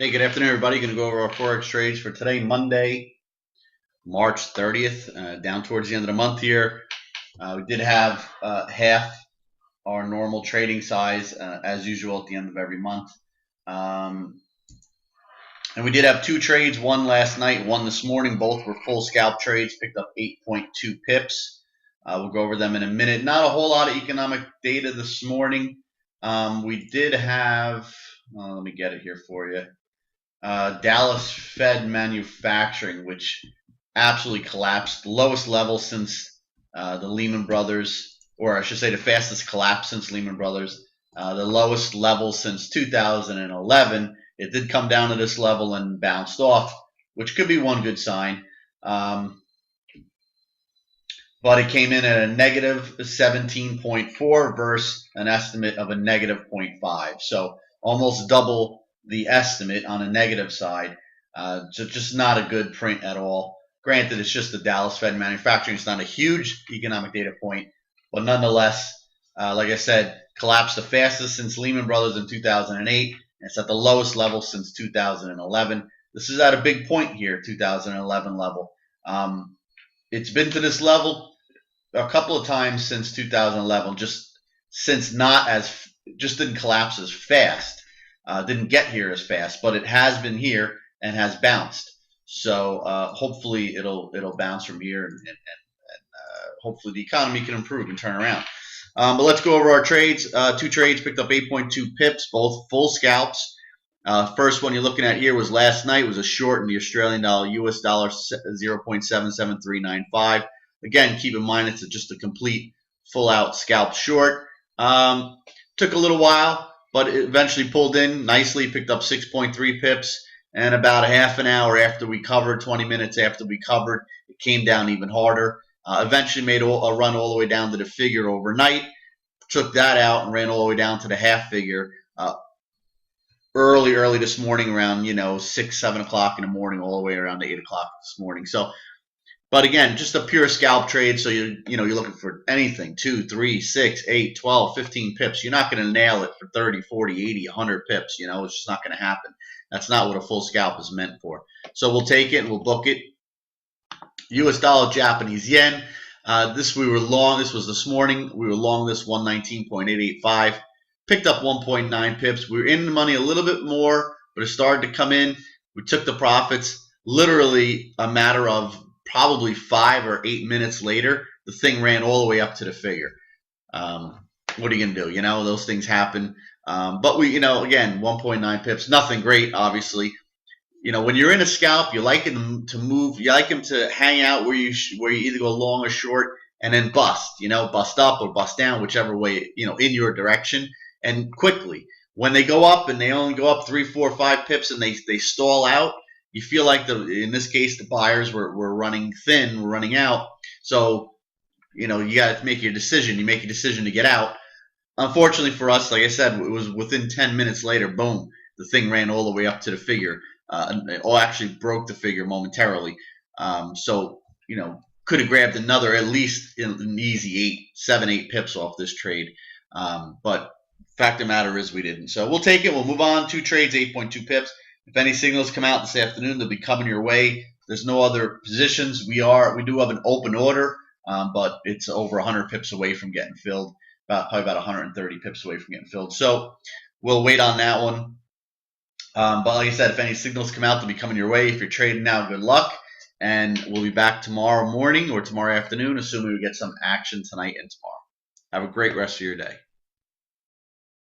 Hey, good afternoon, everybody. Going to go over our Forex trades for today, Monday, March 30th, down towards the end of the month here. We did have half our normal trading size, as usual, at the end of every month. And we did have two trades, one last night, one this morning. Both were full scalp trades, picked up 8.2 pips. We'll go over them in a minute. Not a whole lot of economic data this morning. We did have, let me get it here for you. Dallas Fed manufacturing, which absolutely collapsed, the lowest level since the Lehman Brothers, or I should say the fastest collapse since Lehman Brothers, the lowest level since 2011. It did come down to this level and bounced off, which could be one good sign. But it came in at a negative 17.4 versus an estimate of a negative 0.5. So almost double the estimate on a negative side. So just not a good print at all. Granted, it's just the Dallas Fed manufacturing. It's not a huge economic data point, but nonetheless, like I said, collapsed the fastest since Lehman Brothers in 2008. It's at the lowest level since 2011. This is at a big point here, 2011 level. It's been to this level a couple of times since 2011, just didn't collapse as fast. Didn't get here as fast, but it has been here and has bounced. So hopefully it'll bounce from here, and hopefully the economy can improve and turn around. But let's go over our trades. Two trades picked up 8.2 pips, both full scalps. First one you're looking at here was last night. It was a short in the Australian dollar, US dollar 0.77395. Again, keep in mind it's just a complete full-out scalp short. Took a little while, but it eventually pulled in nicely, picked up 6.3 pips, and about a half an hour after we covered, 20 minutes after we covered, it came down even harder. Eventually made a run all the way down to the figure overnight, took that out and ran all the way down to the half figure early this morning, around 6, 7 o'clock in the morning, all the way around to 8 o'clock this morning. So, but again, just a pure scalp trade. So you're looking for anything, 2, 3, 6, 8, 12, 15 pips. You're not going to nail it for 30, 40, 80, 100 pips. It's just not going to happen. That's not what a full scalp is meant for. So we'll take it and we'll book it. US dollar, Japanese yen. We were long. This was this morning. We were long this 119.885. Picked up 1.9 pips. We were in the money a little bit more, but it started to come in. We took the profits. Literally a matter of probably 5 or 8 minutes later, the thing ran all the way up to the figure. What are you going to do? Those things happen. But we, again, 1.9 pips, nothing great, obviously. When you're in a scalp, you like them to move. You like them to hang out where you either go long or short and then bust, bust up or bust down, whichever way, in your direction, and quickly. When they go up and they only go up 3, 4, 5 pips and they stall out, you feel like in this case, the buyers were running thin, were running out. So, you got to make your decision. You make a decision to get out. Unfortunately for us, like I said, it was within 10 minutes later, boom, the thing ran all the way up to the figure, or actually broke the figure momentarily. So, could have grabbed another, at least an easy 7, 8 pips off this trade. But fact of the matter is we didn't. So we'll take it. We'll move on. 2 trades, 8.2 pips. If any signals come out this afternoon, they'll be coming your way. There's no other positions. We do have an open order, but it's over 100 pips away from getting filled. Probably about 130 pips away from getting filled. So we'll wait on that one. But like I said, if any signals come out, they'll be coming your way. If you're trading now, good luck. And we'll be back tomorrow morning or tomorrow afternoon, assuming we get some action tonight and tomorrow. Have a great rest of your day.